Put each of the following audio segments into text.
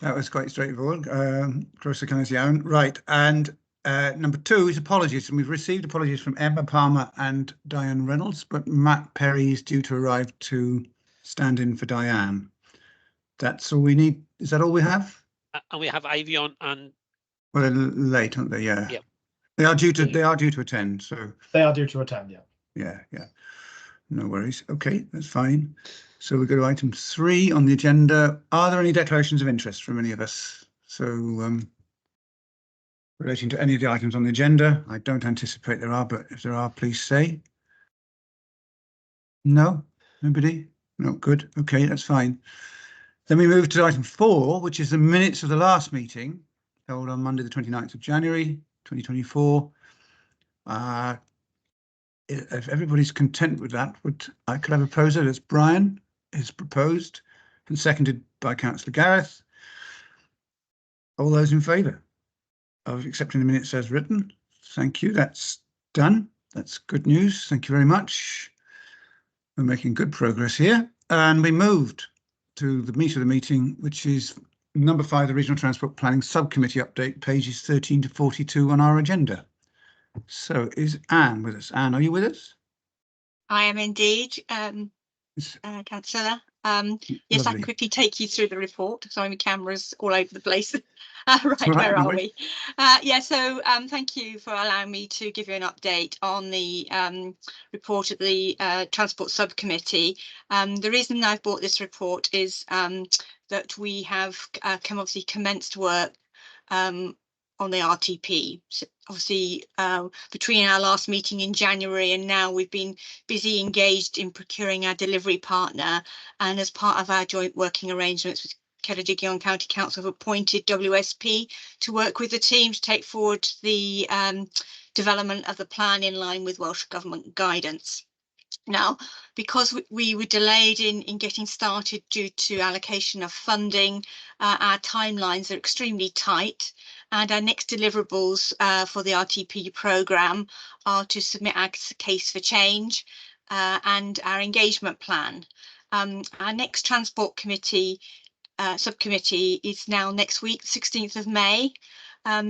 That was quite straightforward. Croeso cynnes iawn. Right, and number 2 is apologies, and we've received apologies from Emma Palmer and Diane Reynolds, but Matt Perry is due to arrive to stand in for Diane. That's all we need. Is that all we have? And we have Ivion and... Well, they're late, aren't they? Yeah. Yeah. They are due to attend, so... They are due to attend, yeah. Yeah. No worries. Okay, that's fine. So we go to item 3 on the agenda. Are there any declarations of interest from any of us? So, relating to any of the items on the agenda, I don't anticipate there are, but if there are, please say. No? Nobody? No, good. Okay, that's fine. Then we move to item 4, which is the minutes of the last meeting held on Monday, the 29th of January, 2024. If everybody's content with that, I could have a proposer as Brian is proposed and seconded by Councillor Gareth. All those in favour of accepting the minutes as written? Thank you. That's done. That's good news. Thank you very much. We're making good progress here. And we moved to the meat of the meeting, which is number 5, the Regional Transport Planning Subcommittee update, pages 13 to 42 on our agenda. So is Anne with us? Anne, are you with us? I am indeed, Councillor. Yes, I can quickly take you through the report. Sorry, my camera's all over the place. Right, where are we? Thank you for allowing me to give you an update on the report of the Transport Subcommittee. The reason I've brought this report is that we have obviously commenced work on the RTP. So obviously, between our last meeting in January and now, we've been busy engaged in procuring our delivery partner, and as part of our joint working arrangements with Ceredigion County Council, have appointed WSP to work with the team to take forward the development of the plan in line with Welsh Government guidance. Now, because we were delayed in getting started due to allocation of funding, our timelines are extremely tight, and our next deliverables for the RTP programme are to submit our case for change and our engagement plan. Our next Transport Committee subcommittee is now next week, 16th of May.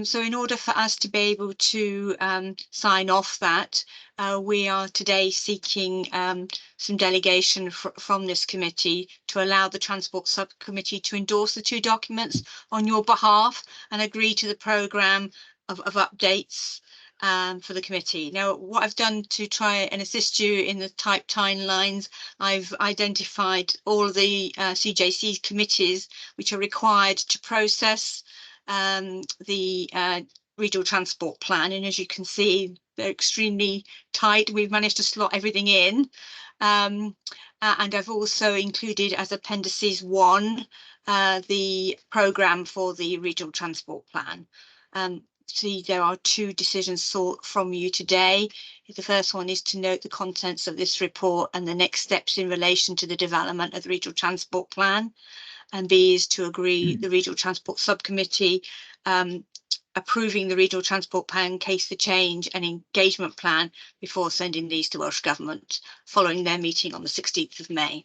So in order for us to be able to sign off that, we are today seeking some delegation from this committee to allow the Transport Subcommittee to endorse the 2 documents on your behalf and agree to the programme of updates for the committee. Now, what I've done to try and assist you in the tight timelines, I've identified all of the CJC committees which are required to process the regional transport plan, and as you can see, they're extremely tight. We've managed to slot everything in, and I've also included as appendices 1 the programme for the regional transport plan. See, there are 2 decisions sought from you today. The first one is to note the contents of this report and the next steps in relation to the development of the regional transport plan. And B is to agree the Regional Transport Subcommittee approving the Regional Transport Plan case for change and engagement plan before sending these to Welsh Government following their meeting on the 16th of May.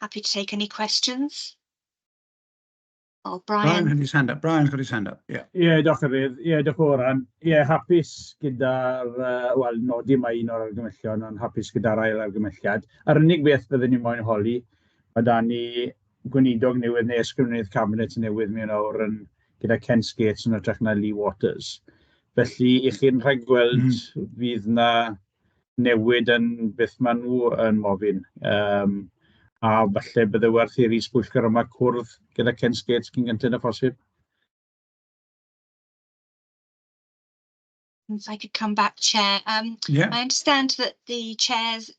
Happy to take any questions. Oh, Brian had his hand up. Brian's got his hand up. Yeah. Diolch Efydd. Diolch yn fawr. Hapus gyda'r, wel, nodi mae un o'r argymellion, ond hapus gyda'r ail argymelliad. Yr unig beth byddwn ni moyn holi, mae da ni gweinidog newydd neu ysgrifennydd cabinet newydd mewn awr yn gyda Ken Skates yn ytrach na Lee Waters. Felly, i chi'n rhaid gweld fydd na newid yn beth maen nhw yn mofyn. A falle bydde werth i'r is-bwyllgor yma cwrdd gyda Ken Skates cyn gyntaf y phosib. If I could come back, Chair. Yeah. I understand that the chairs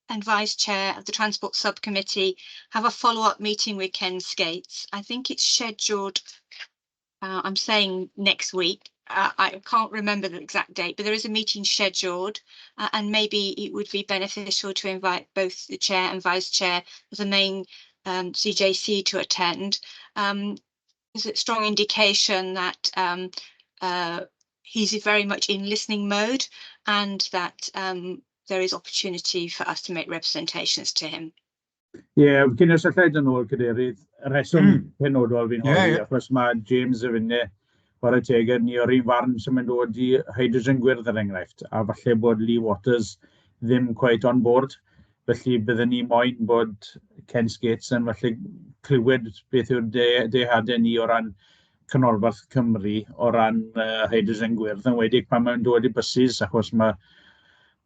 and vice chair of the Transport Subcommittee have a follow-up meeting with Ken Skates. I think it's scheduled, I'm saying next week. I can't remember the exact date, but there is a meeting scheduled, and maybe it would be beneficial to invite both the chair and vice chair of the main CJC to attend. There's a strong indication that he's very much in listening mode, and that there is opportunity for us to make representations to him. Cyn y syllhaid yn ôl, Cadeirydd, y reswm penodol fi'n holi, achos mae James y finne, chwarae teg ni o'r un farn sy'n mynd dod i hydrogen gwyrdd er enghraifft, a falle bod Lee Waters ddim quite on board. Felly byddwn ni moyn bod Ken Skates yn falle clywed beth yw'r dehadau ni o ran Canolbarth Cymru o ran hydrogen gwyrdd, yn wedi pan mae'n dod i bysys, achos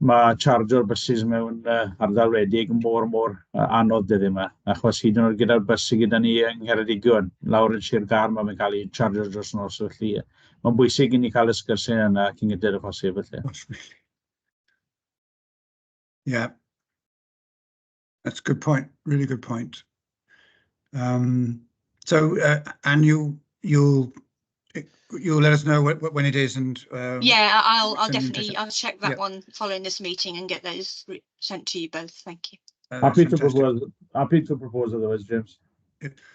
mae charger bysys mewn ardal wledig mor anodd dyddi yma, achos hyd yn oed gyda'r bus sydd gyda ni yng Ngheredigion, lawr yn Sir Gar mae'n cael ei charger dros nos, felly mae'n bwysig i ni cael y sgyrsiau yna cyn gydau'r y posib. Yeah, that's a good point, really good point. And you'll let us know when it is, and yeah, I'll definitely check that one following this meeting and get those sent to you both. Thank you. Happy to propose otherwise, James.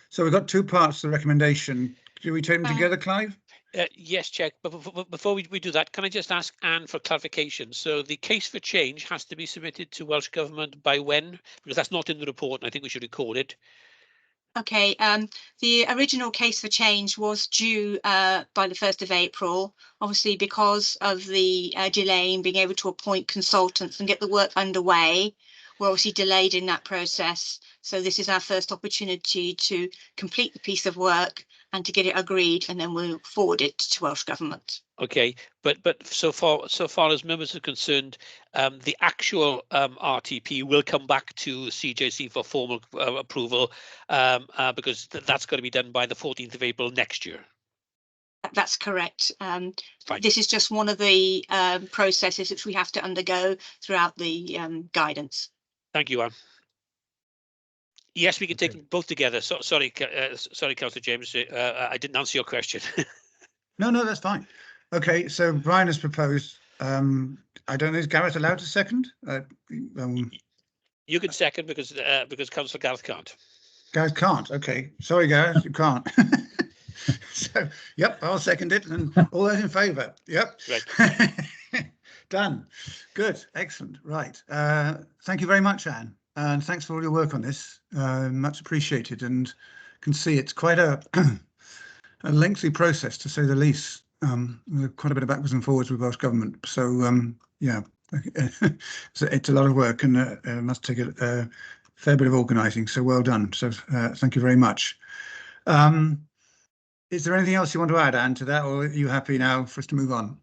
So we've got two parts to the recommendation. Do we take them together, Clive? Yes, Chair. But before we do that, can I just ask Anne for clarification? So the case for change has to be submitted to Welsh Government by when? Because that's not in the report, and I think we should record it. Okay, the original case for change was due by the 1st of April. Obviously, because of the delay in being able to appoint consultants and get the work underway, we're obviously delayed in that process. So this is our first opportunity to complete the piece of work and to get it agreed, and then we'll forward it to Welsh Government. Okay, but so far as members are concerned, the actual RTP will come back to CJC for formal approval, because that's got to be done by the 14th of April next year. That's correct. This is just one of the processes which we have to undergo throughout the guidance. Thank you, Anne. Yes, we can take them both together. Sorry, Councillor James, I didn't answer your question. No, that's fine. Okay, so Brian has proposed. I don't know, is Gareth allowed to second? You can second because Councillor Gareth can't. Gareth can't. Okay, sorry, Gareth, you can't. So, yep, I'll second it, and all those in favour. Yep. Right. Done. Good. Excellent. Right. Thank you very much, Anne. And thanks for all your work on this. Much appreciated, and can see it's quite a lengthy process, to say the least. Quite a bit of backwards and forwards with Welsh Government. So yeah, it's a lot of work, and must take a fair bit of organising. So well done. So thank you very much. Is there anything else you want to add, Anne, to that, or are you happy now for us to move on?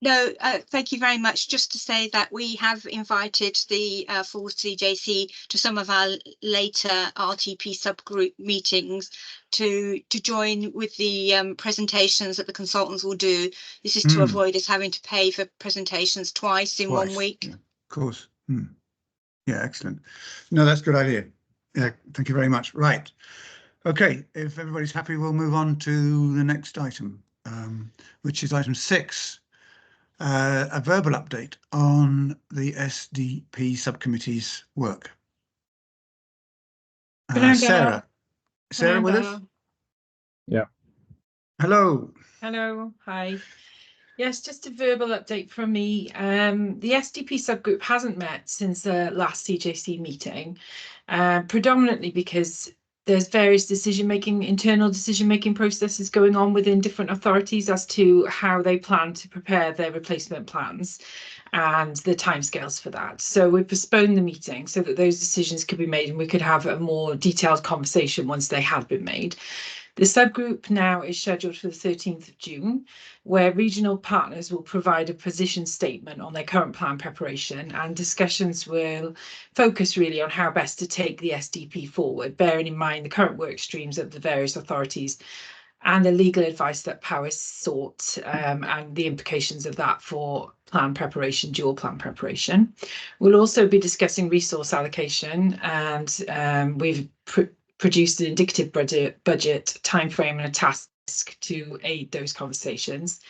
No, thank you very much. Just to say that we have invited the full CJC to some of our later RTP subgroup meetings to join with the presentations that the consultants will do. This is to avoid us having to pay for presentations twice in 1 week. Yeah, of course. Yeah, excellent. No, that's a good idea. Yeah, thank you very much. Right. Okay, if everybody's happy, we'll move on to the next item, which is item 6. A verbal update on the SDP subcommittee's work. Sarah with us? Yeah. Hello. Hello. Hi. Yes, just a verbal update from me. The SDP subgroup hasn't met since the last CJC meeting, predominantly because there's various internal decision-making processes going on within different authorities as to how they plan to prepare their replacement plans and the timescales for that. So we postponed the meeting so that those decisions could be made and we could have a more detailed conversation once they had been made. The subgroup now is scheduled for the 13th of June, where regional partners will provide a position statement on their current plan preparation, and discussions will focus really on how best to take the SDP forward, bearing in mind the current work streams of the various authorities and the legal advice that Powys sought, and the implications of that for plan preparation, dual plan preparation. We'll also be discussing resource allocation, and we've produced an indicative budget timeframe and a task to aid those conversations.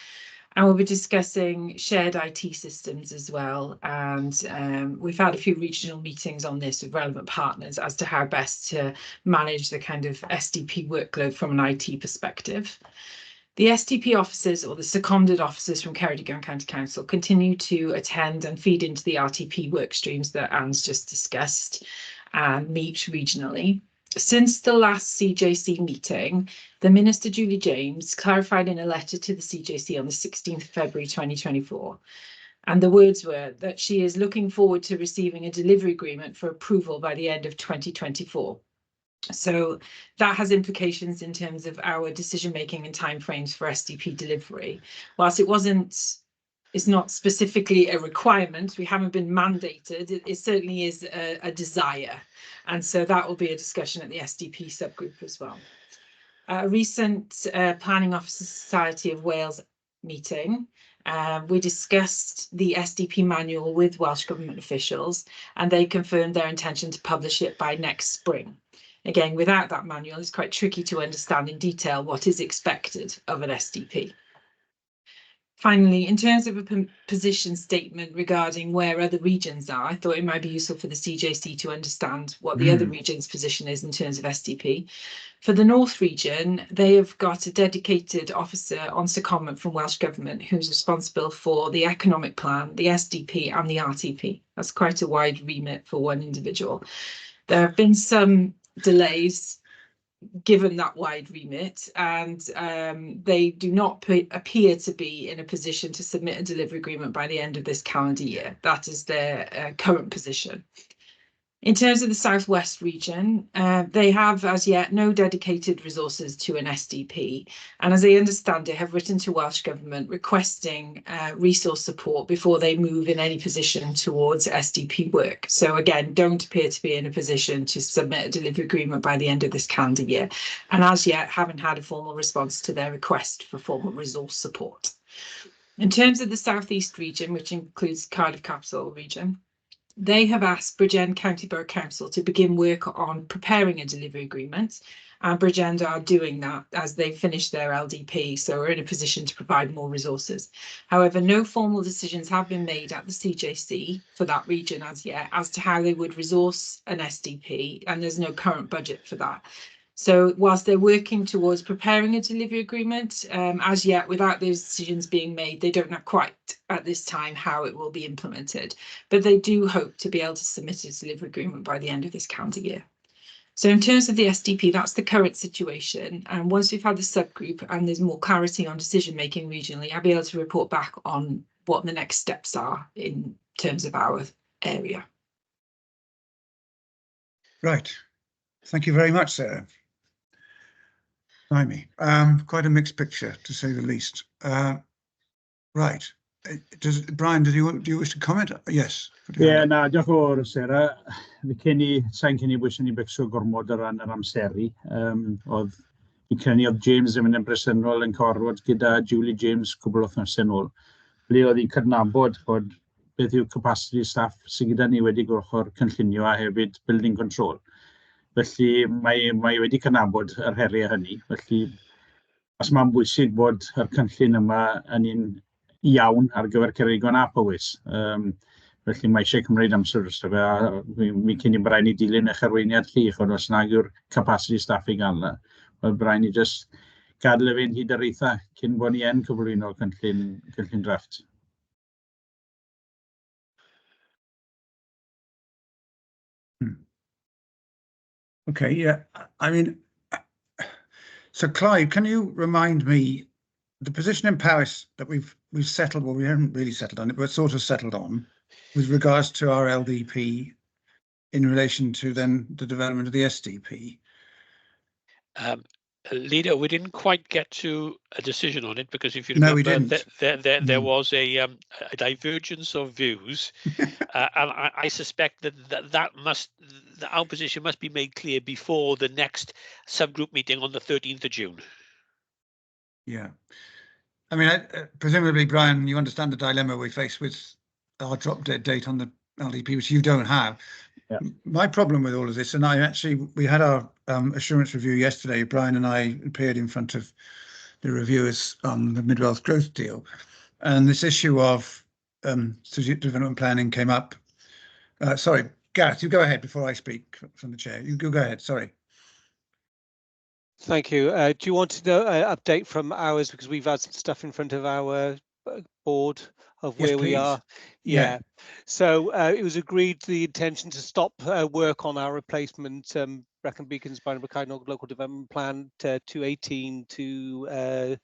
And we'll be discussing shared IT systems as well. And we've had a few regional meetings on this with relevant partners as to how best to manage the kind of SDP workload from an IT perspective. The SDP officers, or the seconded officers from Ceredigion County Council, continue to attend and feed into the RTP work streams that Anne's just discussed. and meet regionally. Since the last CJC meeting, the Minister Julie James clarified in a letter to the CJC on the 16th of February 2024, and the words were that she is looking forward to receiving a delivery agreement for approval by the end of 2024. So that has implications in terms of our decision-making and timeframes for SDP delivery. Whilst it's not specifically a requirement, we haven't been mandated, it certainly is a desire. And so that will be a discussion at the SDP subgroup as well. A recent Planning Officers Society of Wales meeting, we discussed the SDP manual with Welsh Government officials, and they confirmed their intention to publish it by next spring. Again, without that manual, it's quite tricky to understand in detail what is expected of an SDP. Finally, in terms of a position statement regarding where other regions are, I thought it might be useful for the CJC to understand what the other region's position is in terms of SDP. For the North region, they have got a dedicated officer on secondment from Welsh Government who's responsible for the economic plan, the SDP and the RTP. That's quite a wide remit for one individual. There have been some delays given that wide remit, and they do not appear to be in a position to submit a delivery agreement by the end of this calendar year. That is their current position. In terms of the Southwest region, they have as yet no dedicated resources to an SDP, and as I understand it, have written to Welsh Government requesting resource support before they move in any position towards SDP work. So again, don't appear to be in a position to submit a delivery agreement by the end of this calendar year, and as yet haven't had a formal response to their request for formal resource support. In terms of the Southeast region, which includes Cardiff Capital region, they have asked Bridgend County Borough Council to begin work on preparing a delivery agreement, and Bridgend are doing that as they finish their LDP, so we're in a position to provide more resources. However, no formal decisions have been made at the CJC for that region as yet as to how they would resource an SDP, and there's no current budget for that. So whilst they're working towards preparing a delivery agreement, as yet, without those decisions being made, they don't know quite at this time how it will be implemented. But they do hope to be able to submit a delivery agreement by the end of this calendar year. So in terms of the SDP, that's the current situation. And once we've had the subgroup and there's more clarity on decision making regionally, I'll be able to report back on what the next steps are in terms of our area. Right. Thank you very much, Sarah. Blimey, quite a mixed picture, to say the least. Right. Brian, do you wish to comment? Yes. Yeah, na, diolch yn fawr, Sarah. Sa'n cynni bwys ni becso gormod o ran yr amseru. Oedd James yn mynd yn bresennol yn corfod gyda Julie James cwbl o wythnosau nôl. Ble oedd hi'n cydnabod bod beth yw capacity staff sydd gyda ni wedi gwrcho'r cynllunio a hefyd building control. Felly mae wedi cynabod yr heriau hynny. Felly, os mae'n bwysig bod yr cynllun yma yn un iawn ar gyfer Ceredigion a Powys. Felly mae eisiau cymryd amser dros fe, a mi cyn i Brian i dilyn eich arweiniad chi, chod os nag yw'r capacity staff i gael yna. Mae Brian i just gadael fe'n hyd yr eitha cyn bod ni yn cyflwyno cynllun drafft. Okay, yeah. I mean, so Clive, can you remind me the position in Paris that we've settled? Well, we haven't really settled on it, but sort of settled on with regards to our LDP in relation to then the development of the SDP. Leader, we didn't quite get to a decision on it because if you remember, no, we didn't. There was a divergence of views, and I suspect that our position must be made clear before the next subgroup meeting on the 13th of June. Yeah, I mean, presumably, Brian, you understand the dilemma we face with our drop dead date on the LDP, which you don't have. Yeah. My problem with all of this, and we had our assurance review yesterday. Brian and I appeared in front of the reviewers on the Mid-Wealth Growth deal, and this issue of strategic development planning came up. Sorry, Gareth, you go ahead before I speak from the chair. You go ahead. Sorry. Thank you. Do you want to know an update from ours, because we've had some stuff in front of our board of Yes, where we please. are. Yeah. So it was agreed the intention to stop work on our replacement Brecon Beacons Brynaich local development plan 218 to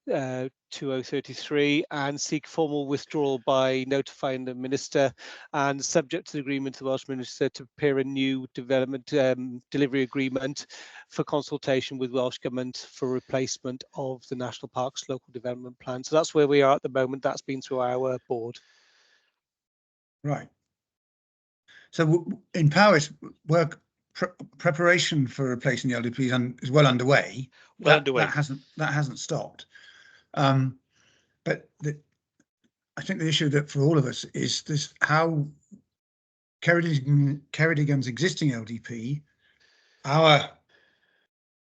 2033 and seek formal withdrawal by notifying the Minister, and subject to the agreement of the Welsh Minister to prepare a new development delivery agreement for consultation with Welsh Government for replacement of the National Parks local development plan. So that's where we are at the moment. That's been through our board. Right. So in Powys, work preparation for replacing the LDP is well underway. That hasn't stopped. But I think the issue that for all of us is this: how Ceredigon's existing LDP, our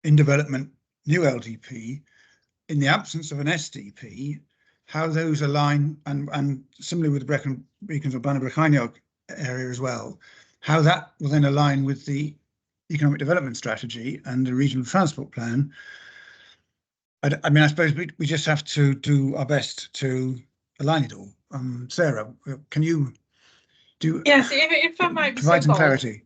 in development new LDP, in the absence of an SDP, how those align, and similarly with the Brecon Beacons or Brynaich area as well, how that will then align with the economic development strategy and the regional transport plan. I mean, I suppose we just have to do our best to align it all. Sarah, can you do? Yes, if I might be provide so some bold. clarity.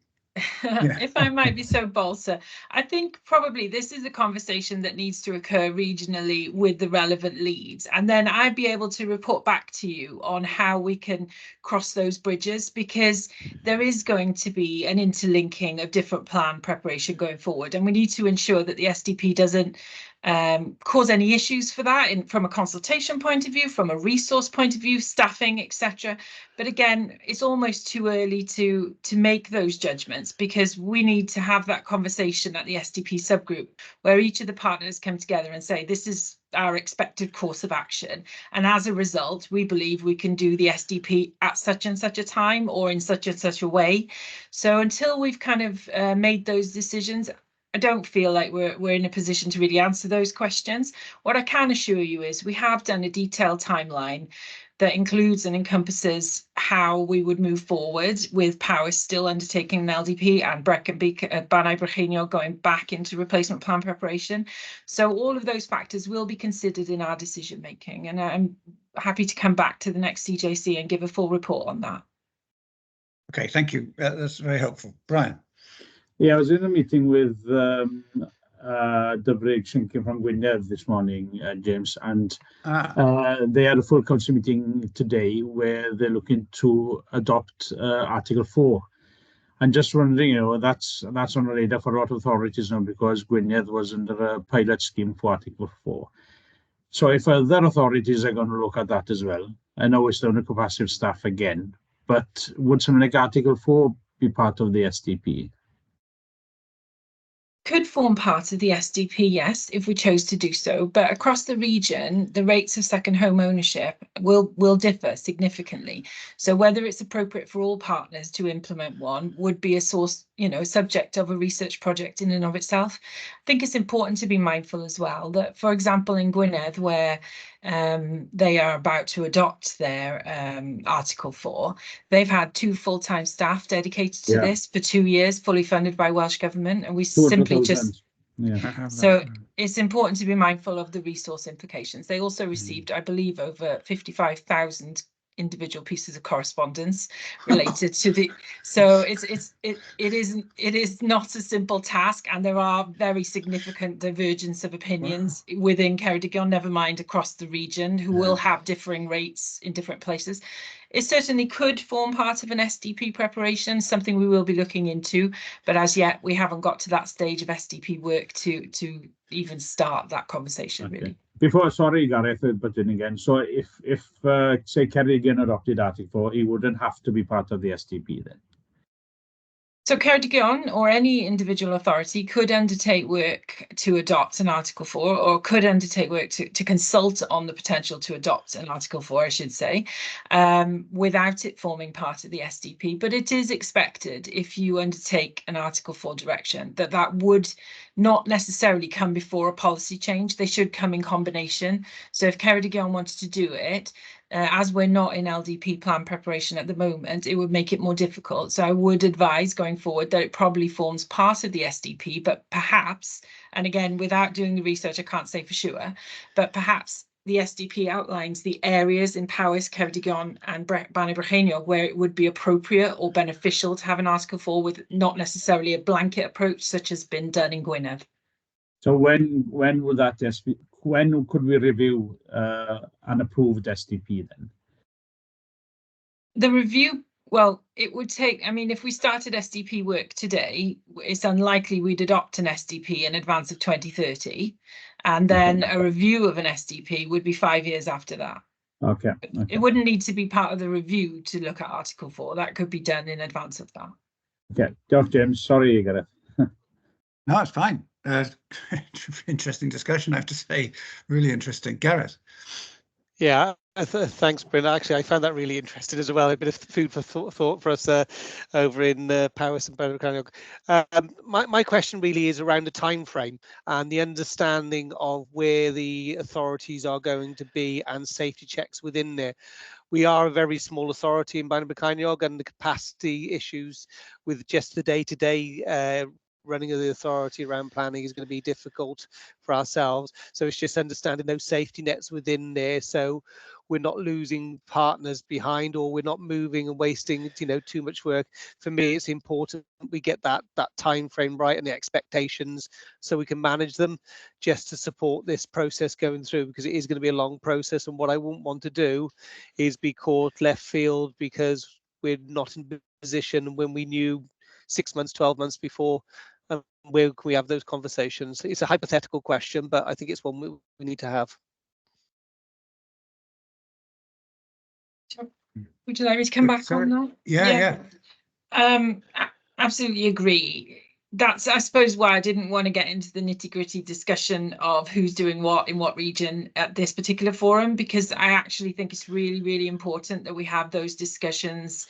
Yeah. If I might be so bold, sir, I think probably this is a conversation that needs to occur regionally with the relevant leads, and then I'd be able to report back to you on how we can cross those bridges, because there is going to be an interlinking of different plan preparation going forward, and we need to ensure that the SDP doesn't cause any issues for that from a consultation point of view, from a resource point of view, staffing, etc. But again, it's almost too early to make those judgments, because we need to have that conversation at the SDP subgroup where each of the partners come together and say, this is our expected course of action. And as a result, we believe we can do the SDP at such and such a time or in such and such a way. So until we've kind of made those decisions, I don't feel like we're in a position to really answer those questions. What I can assure you is we have done a detailed timeline that includes and encompasses how we would move forward with Powys still undertaking an LDP and Brynaich Brycheiniog going back into replacement plan preparation. So all of those factors will be considered in our decision making, and I'm happy to come back to the next CJC and give a full report on that. Okay, thank you. That's very helpful. Brian. Yeah, I was in a meeting with Dyfrig Shinkin from Gwynedd this morning, James, and they had a full council meeting today where they're looking to adopt Article 4. And just wondering, that's on the radar for a lot of authorities now, because Gwynedd was under a pilot scheme for Article 4. So if other authorities are going to look at that as well, I know it's down to capacity of staff again, but would something like Article 4 be part of the SDP? Could form part of the SDP, yes, if we chose to do so. But across the region, the rates of second home ownership will differ significantly. So whether it's appropriate for all partners to implement one would be a source, subject of a research project in and of itself. I think it's important to be mindful as well that, for example, in Gwynedd, where they are about to adopt their Article 4, they've had 2 full-time staff dedicated to this for 2 years, fully funded by Welsh Government, and we simply just... So it's important to be mindful of the resource implications. They also received, I believe, over 55,000 individual pieces of correspondence related to the, so it is not a simple task, and there are very significant divergence of opinions within Ceredigion, never mind across the region, who will have differing rates in different places. It certainly could form part of an SDP preparation, something we will be looking into, but as yet we haven't got to that stage of SDP work to even start that conversation, really. Sorry, Gareth, but then again, so if say Ceredigion adopted Article 4, it wouldn't have to be part of the SDP then? So Ceredigion or any individual authority could undertake work to adopt an Article 4, or could undertake work to consult on the potential to adopt an Article 4, I should say, without it forming part of the SDP. But it is expected, if you undertake an Article 4 direction, that would not necessarily come before a policy change. They should come in combination. So if Ceredigion wanted to do it, as we're not in LDP plan preparation at the moment, it would make it more difficult. So I would advise going forward that it probably forms part of the SDP, but perhaps, and again, without doing the research, I can't say for sure, but perhaps the SDP outlines the areas in Powys, Ceredigion and Bannau Brycheiniog where it would be appropriate or beneficial to have an Article 4 with not necessarily a blanket approach such has been done in Gwynedd. So when would that when could we review an approved SDP then? The review, well, it would take, I mean, if we started SDP work today, it's unlikely we'd adopt an SDP in advance of 2030. And then a review of an SDP would be 5 years after that. Okay. It wouldn't need to be part of the review to look at Article 4. That could be done in advance of that. Okay. Geoff, James, sorry, Gareth. No, it's fine. Interesting discussion, I have to say. Really interesting. Gareth. Yeah, thanks, Bryn. Actually, I found that really interesting as well. A bit of food for thought for us over in Powys and Bannau Brycheiniog. My question really is around the time frame and the understanding of where the authorities are going to be and safety checks within there. We are a very small authority in Bannau Brycheiniog, and the capacity issues with just the day-to-day running of the authority around planning is going to be difficult for ourselves. So it's just understanding those safety nets within there, so we're not losing partners behind, or we're not moving and wasting, too much work. For me, it's important we get that time frame right and the expectations so we can manage them, just to support this process going through, because it is going to be a long process. And what I wouldn't want to do is be caught left field because we're not in position when we knew 6 months, 12 months before. Where can we have those conversations? It's a hypothetical question, but I think it's one we need to have. Would you like me to come back on that? Yeah. Absolutely agree. That's, I suppose, why I didn't want to get into the nitty-gritty discussion of who's doing what in what region at this particular forum, because I actually think it's really, really important that we have those discussions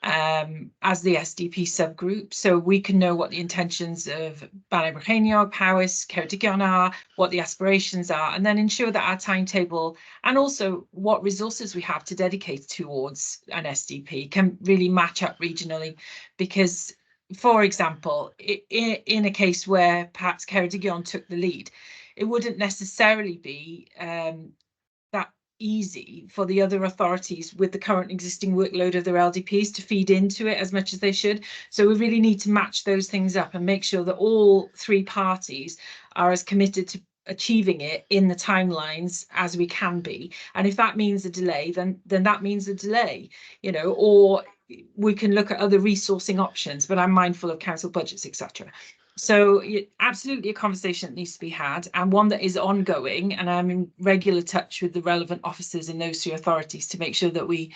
as the SDP subgroup, so we can know what the intentions of Bannau Brycheiniog, Powys, Ceredigion are, what the aspirations are, and then ensure that our timetable and also what resources we have to dedicate towards an SDP can really match up regionally. Because, for example, in a case where perhaps Ceredigion took the lead, it wouldn't necessarily be that easy for the other authorities with the current existing workload of their LDPs to feed into it as much as they should. So we really need to match those things up and make sure that all three parties are as committed to achieving it in the timelines as we can be. And if that means a delay, then that means a delay, or we can look at other resourcing options, but I'm mindful of council budgets, etc. So absolutely a conversation that needs to be had, and one that is ongoing, and I'm in regular touch with the relevant officers in those three authorities to make sure that we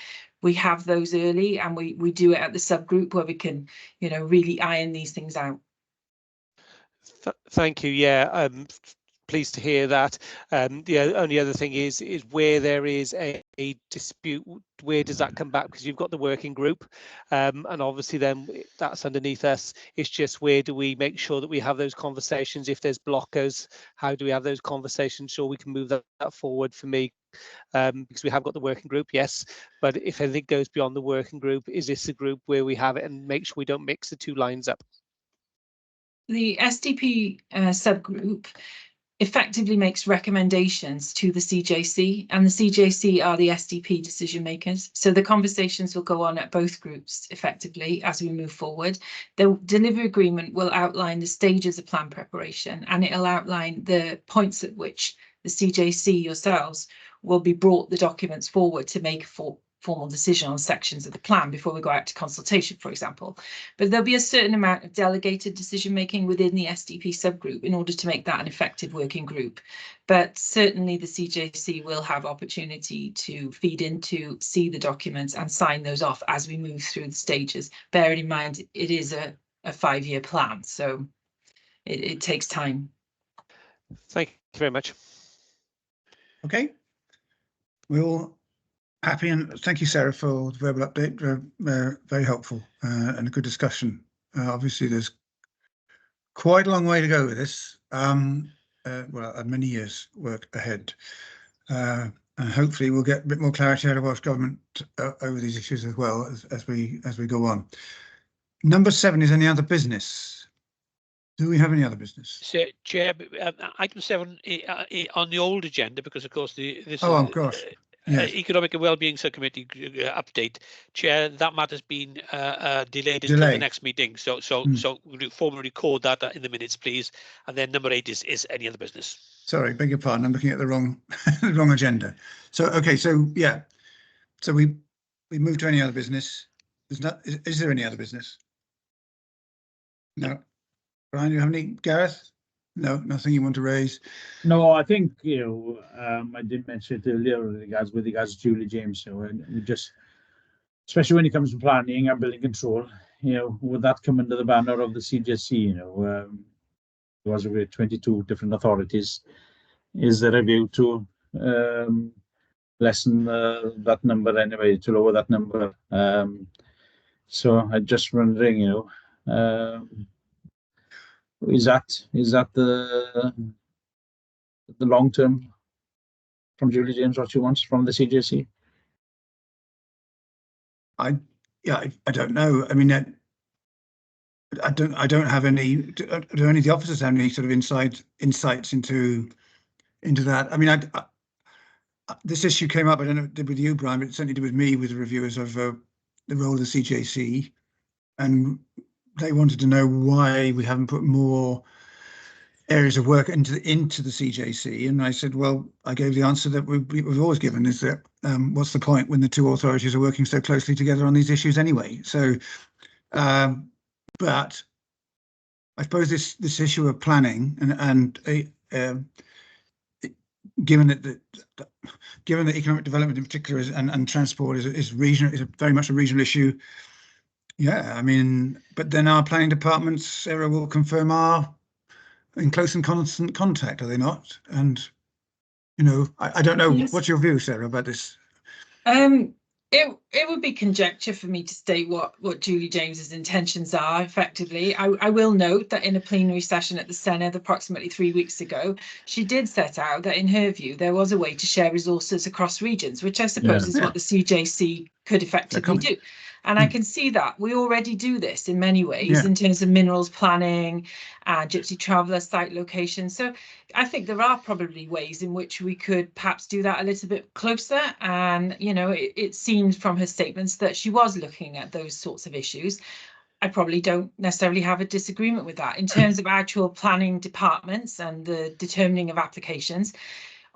have those early, and we do it at the subgroup where we can, really iron these things out. Thank you. Yeah, pleased to hear that. The only other thing is where there is a dispute, where does that come back? Because you've got the working group, and obviously then that's underneath us. It's just, where do we make sure that we have those conversations? If there's blockers, how do we have those conversations so we can move that forward? For me, because we have got the working group, yes, but if anything goes beyond the working group, is this a group where we have it, and make sure we don't mix the two lines up? The SDP subgroup effectively makes recommendations to the CJC, and the CJC are the SDP decision makers. So the conversations will go on at both groups effectively as we move forward. The delivery agreement will outline the stages of plan preparation, and it'll outline the points at which the CJC yourselves will be brought the documents forward to make a formal decision on sections of the plan before we go out to consultation, for example. But there'll be a certain amount of delegated decision making within the SDP subgroup in order to make that an effective working group. But certainly the CJC will have opportunity to feed into, see the documents and sign those off as we move through the stages. Bearing in mind, it is a 5-year plan, so it takes time. Thank you very much. Okay. We'll happy, and thank you, Sarah, for the verbal update. Very helpful and a good discussion. Obviously, there's quite a long way to go with this. Well, many years work ahead, and hopefully we'll get a bit more clarity out of Welsh Government over these issues as well as we go on. Number 7 is any other business. Do we have any other business? So, Chair, item 7 on the old agenda, because of course this Oh, gosh. Yes. Economic and Wellbeing Subcommittee update. Chair, that matter's been delayed until the next meeting. So we'll formally record that in the minutes, please. And then number 8 is any other business. Sorry, beg your pardon. I'm looking at the wrong the wrong agenda. So okay, so yeah, so we move to any other business. There's not. Is there any other business? No. Brian, you have any? Gareth? No, nothing you want to raise? No, I think, I did mention it earlier with regards to Julie James. So we just, especially when it comes to planning and building control, would that come under the banner of the CJC? There was with 22 different authorities. Is there a view to lessen that number anyway, to lower that number? So I'm just wondering, is that the long term from Julie James, what she wants from the CJC? I don't know. I mean, I don't have any. Do any of the officers have any sort of insights into that? I mean, this issue came up. I don't know if it did with you, Brian, but it certainly did with me, with the reviewers of the role of the CJC, and they wanted to know why we haven't put more areas of work into the CJC. And I said, well, I gave the answer that we've always given, is that what's the point when the two authorities are working so closely together on these issues anyway? So, but I suppose this issue of planning and given that economic development in particular and transport is very much a regional issue. Yeah, I mean, but then our planning departments, Sarah will confirm, are in close and constant contact, are they not? And, I don't know. Yes. What's your view, Sarah, about this? It would be conjecture for me to state what Julie James's intentions are effectively. I will note that in a plenary session at the Senedd approximately 3 weeks ago, she did set out that in her view, there was a way to share resources across regions, which I suppose is what the CJC could effectively do. And I can see that we already do this in many ways in terms of minerals planning and Gypsy Traveller site location. So I think there are probably ways in which we could perhaps do that a little bit closer. And, it seems from her statements that she was looking at those sorts of issues. I probably don't necessarily have a disagreement with that. In terms of actual planning departments and the determining of applications,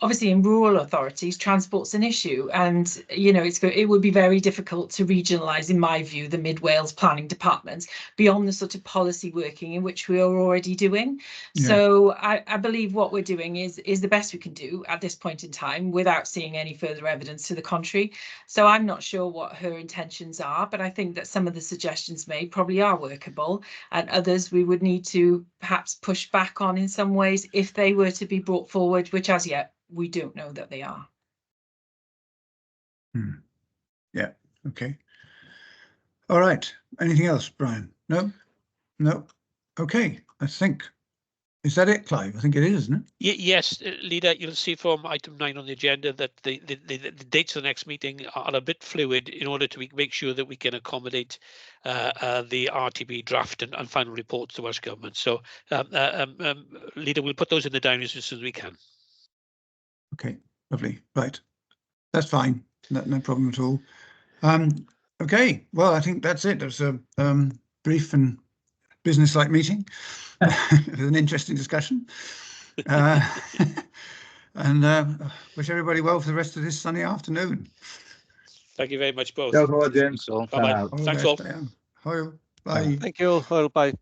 obviously in rural authorities, transport's an issue, and it would be very difficult to regionalise, in my view, the Mid Wales planning departments beyond the sort of policy working in which we are already doing. Yeah. So I believe what we're doing is the best we can do at this point in time without seeing any further evidence to the contrary. So I'm not sure what her intentions are, but I think that some of the suggestions made probably are workable, and others we would need to perhaps push back on in some ways if they were to be brought forward, which as yet we don't know that they are. Yeah, okay. All right. Anything else, Brian? No? Okay, I think. Is that it, Clive? I think it is, isn't it? Yes, Leader, you'll see from item 9 on the agenda that the dates of the next meeting are a bit fluid in order to make sure that we can accommodate the RTP draft and final reports to Welsh Government. So, Leader, we'll put those in the diary as soon as we can. Okay, lovely. Right, that's fine. No problem at all. Okay, well, I think that's it. It was a brief and business-like meeting. It was an interesting discussion. And wish everybody well for the rest of this sunny afternoon. Thank you very much, both. James. Bye-bye. Thanks all. Bye. Thank you all. Bye.